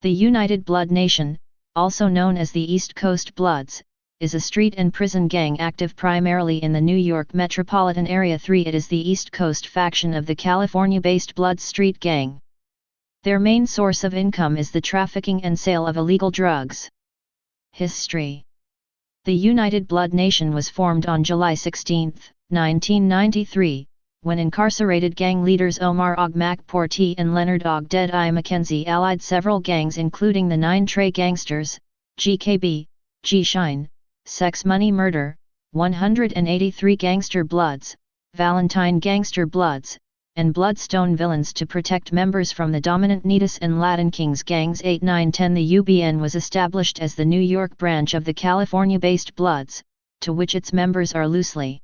The United Blood Nation, also known as the East Coast Bloods, is a street and prison gang active primarily in the New York metropolitan area. 3. It is the East Coast faction of the California-based Bloods street gang. Their main source of income is the trafficking and sale of illegal drugs. History. The United Blood Nation was formed on July 16, 1993, when incarcerated gang leaders Omar Portee and Leonard McKenzie allied several gangs including the 9 Trey Gangsters, GKB, G-Shine, Sex Money Murder, 183 Gangster Bloods, Valentine Gangster Bloods, and Bloodstone Villains to protect members from the dominant Needus and Latin Kings gangs. 8, 9, 10. The UBN was established as the New York branch of the California-based Bloods, to which its members are loosely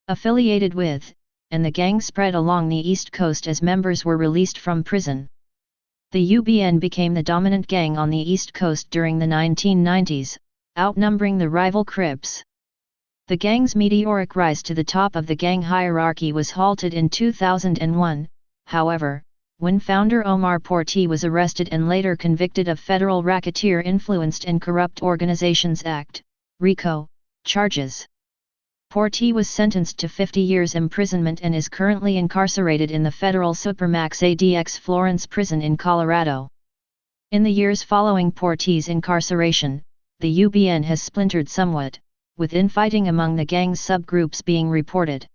affiliated with, and the gang spread along the East Coast as members were released from prison. The UBN became the dominant gang on the East Coast during the 1990s, outnumbering the rival Crips. The gang's meteoric rise to the top of the gang hierarchy was halted in 2001, however, when founder Omar Portee was arrested and later convicted of federal Racketeer Influenced and Corrupt Organizations Act, RICO, charges. Portee was sentenced to 50 years imprisonment and is currently incarcerated in the federal supermax ADX Florence prison in Colorado. In the years following Portee's incarceration, the UBN has splintered somewhat, with infighting among the gang's subgroups being reported.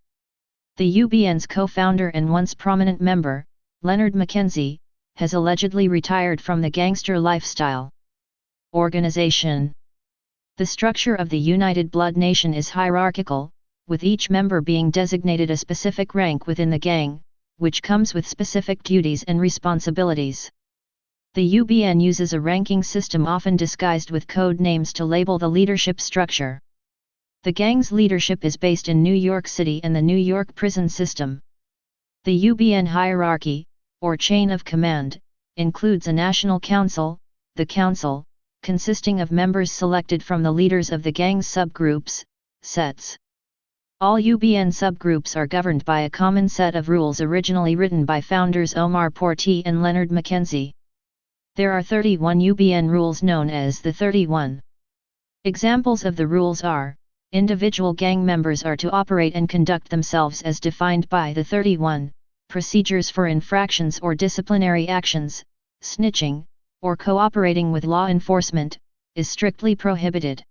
The UBN's co-founder and once prominent member, Leonard McKenzie, has allegedly retired from the gangster lifestyle. Organization. The structure of the United Blood Nation is hierarchical, with each member being designated a specific rank within the gang, which comes with specific duties and responsibilities. The UBN uses a ranking system often disguised with code names to label the leadership structure. The gang's leadership is based in New York City and the New York prison system. The UBN hierarchy, or chain of command, includes a national council, the council, consisting of members selected from the leaders of the gang's subgroups, sets. All UBN subgroups are governed by a common set of rules originally written by founders Omar Portee and Leonard McKenzie. There are 31 UBN rules known as the 31. Examples of the rules are: individual gang members are to operate and conduct themselves as defined by the 31, procedures for infractions or disciplinary actions, snitching, or cooperating with law enforcement, is strictly prohibited.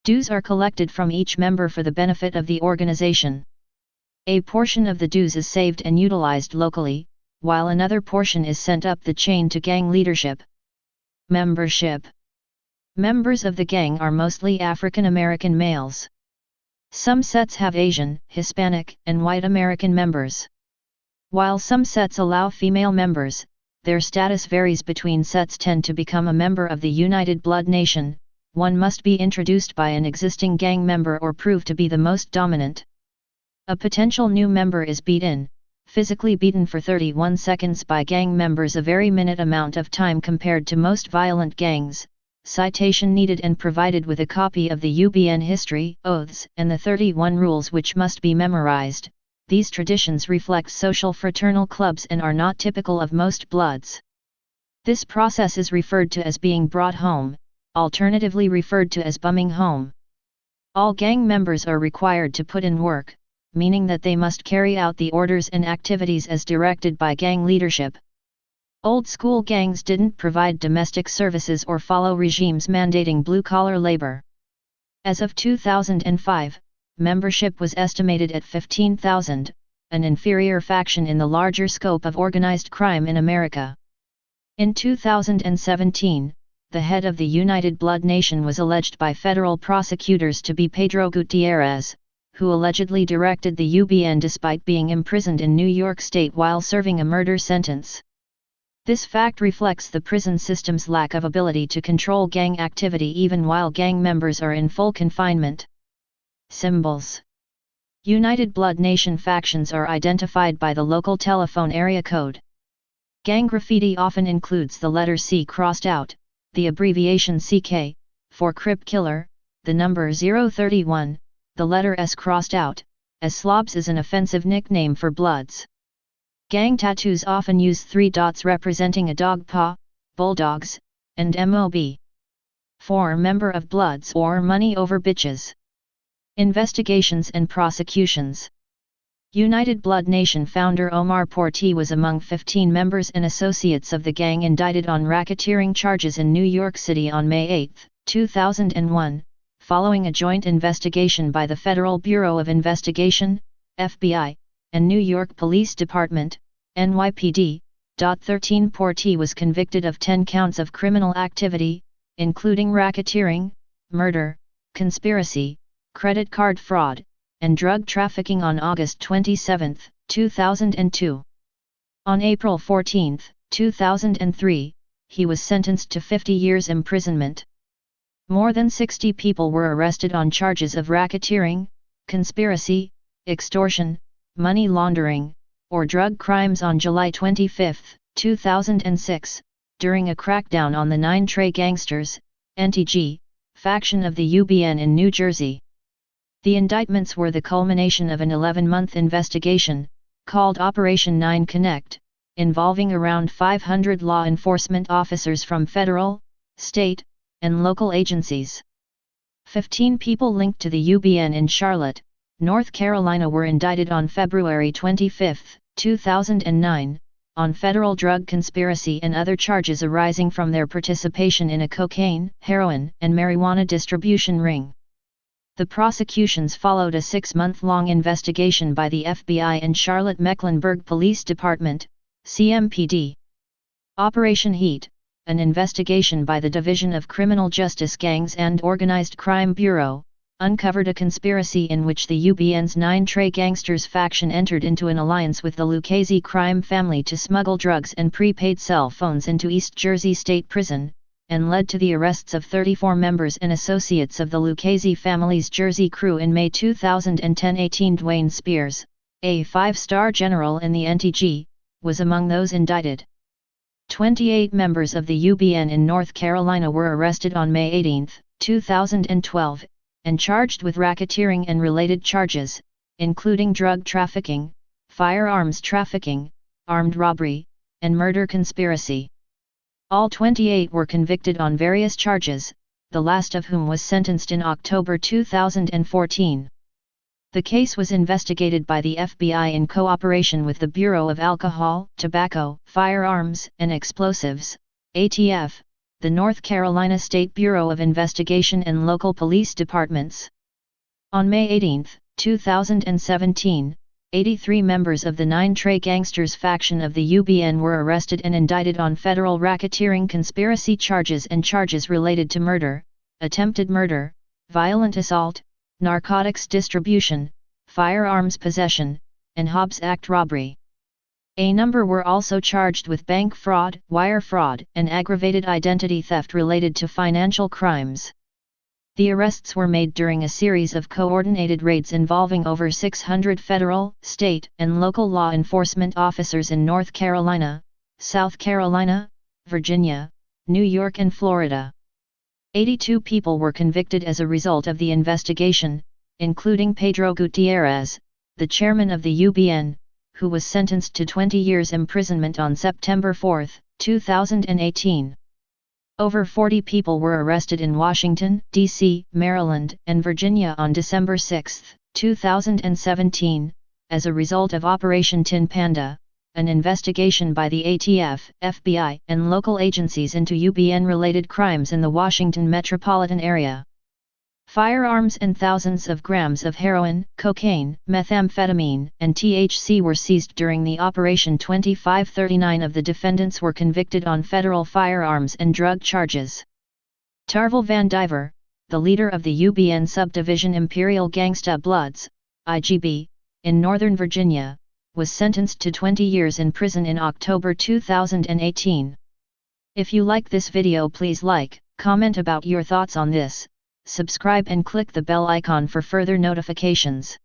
Dues are collected from each member for the benefit of the organization. A portion of the dues is saved and utilized locally, while another portion is sent up the chain to gang leadership. Membership. Members of the gang are mostly African American males. Some sets have Asian, Hispanic, and white American members. While some sets allow female members, their status varies between sets. Tend to become a member of the United Blood Nation, one must be introduced by an existing gang member or prove to be the most dominant. A potential new member is physically beaten for 31 seconds by gang members, a very minute amount of time compared to most violent gangs. Citation needed and provided with a copy of the UBN history, oaths, and the 31 rules which must be memorized. These traditions reflect social fraternal clubs and are not typical of most bloods. This process is referred to as being brought home, alternatively referred to as bumming home. All gang members are required to put in work, meaning that they must carry out the orders and activities as directed by gang leadership. Old school gangs didn't provide domestic services or follow regimes mandating blue-collar labor. As of 2005, membership was estimated at 15,000, an inferior faction in the larger scope of organized crime in America. In 2017, the head of the United Blood Nation was alleged by federal prosecutors to be Pedro Gutierrez, who allegedly directed the UBN despite being imprisoned in New York State while serving a murder sentence. This fact reflects the prison system's lack of ability to control gang activity even while gang members are in full confinement. Symbols. United Blood Nation factions are identified by the local telephone area code. Gang graffiti often includes the letter C crossed out, the abbreviation CK, for Crip Killer, the number 031, the letter S crossed out, as slobs is an offensive nickname for Bloods. Gang tattoos often use 3 dots representing a dog paw, Bulldogs, and MOB. 4. Member of Bloods or Money Over Bitches. Investigations and Prosecutions. United Blood Nation founder Omar Portee was among 15 members and associates of the gang indicted on racketeering charges in New York City on May 8, 2001, following a joint investigation by the Federal Bureau of Investigation, FBI, and New York Police Department, NYPD. 13 Portee was convicted of 10 counts of criminal activity, including racketeering, murder, conspiracy, credit card fraud, and drug trafficking on August 27, 2002. On April 14, 2003, he was sentenced to 50 years imprisonment. More than 60 people were arrested on charges of racketeering, conspiracy, extortion, money laundering, or drug crimes on July 25, 2006, during a crackdown on the 9 Trey Gangsters, NTG, faction of the UBN in New Jersey. The indictments were the culmination of an 11-month investigation, called Operation 9 Connect, involving around 500 law enforcement officers from federal, state, and local agencies. 15 people linked to the UBN in Charlotte, North Carolina were indicted on February 25, 2009, on federal drug conspiracy and other charges arising from their participation in a cocaine, heroin, and marijuana distribution ring. The prosecutions followed a 6-month-long investigation by the FBI and Charlotte-Mecklenburg Police Department, CMPD. Operation Heat, an investigation by the Division of Criminal Justice Gangs and Organized Crime Bureau, uncovered a conspiracy in which the UBN's 9 Trey Gangsters faction entered into an alliance with the Lucchese crime family to smuggle drugs and prepaid cell phones into East Jersey State Prison, and led to the arrests of 34 members and associates of the Lucchese family's Jersey crew in May 2010. 18 Dwayne Spears, a 5-star general in the NTG, was among those indicted. 28 members of the UBN in North Carolina were arrested on May 18, 2012, and charged with racketeering and related charges, including drug trafficking, firearms trafficking, armed robbery, and murder conspiracy. All 28 were convicted on various charges, the last of whom was sentenced in October 2014. The case was investigated by the FBI in cooperation with the Bureau of Alcohol, Tobacco, Firearms, and Explosives, ATF, the North Carolina State Bureau of Investigation and local police departments. On May 18, 2017, 83 members of the 9 Trey Gangsters faction of the UBN were arrested and indicted on federal racketeering conspiracy charges and charges related to murder, attempted murder, violent assault, narcotics distribution, firearms possession, and Hobbs Act robbery. A number were also charged with bank fraud, wire fraud, and aggravated identity theft related to financial crimes. The arrests were made during a series of coordinated raids involving over 600 federal, state, and local law enforcement officers in North Carolina, South Carolina, Virginia, New York and Florida. 82 people were convicted as a result of the investigation, including Pedro Gutierrez, the chairman of the UBN, who was sentenced to 20 years imprisonment on September 4, 2018. Over 40 people were arrested in Washington, D.C., Maryland, and Virginia on December 6, 2017, as a result of Operation Tin Panda, an investigation by the ATF, FBI, and local agencies into UBN-related crimes in the Washington metropolitan area. Firearms and thousands of grams of heroin, cocaine, methamphetamine, and THC were seized during the Operation 2539. Of the defendants were convicted on federal firearms and drug charges. Tarvel Van Diver, the leader of the UBN subdivision Imperial Gangsta Bloods, IGB, in Northern Virginia, was sentenced to 20 years in prison in October 2018. If you like this video, please like, comment about your thoughts on this, subscribe and click the bell icon for further notifications.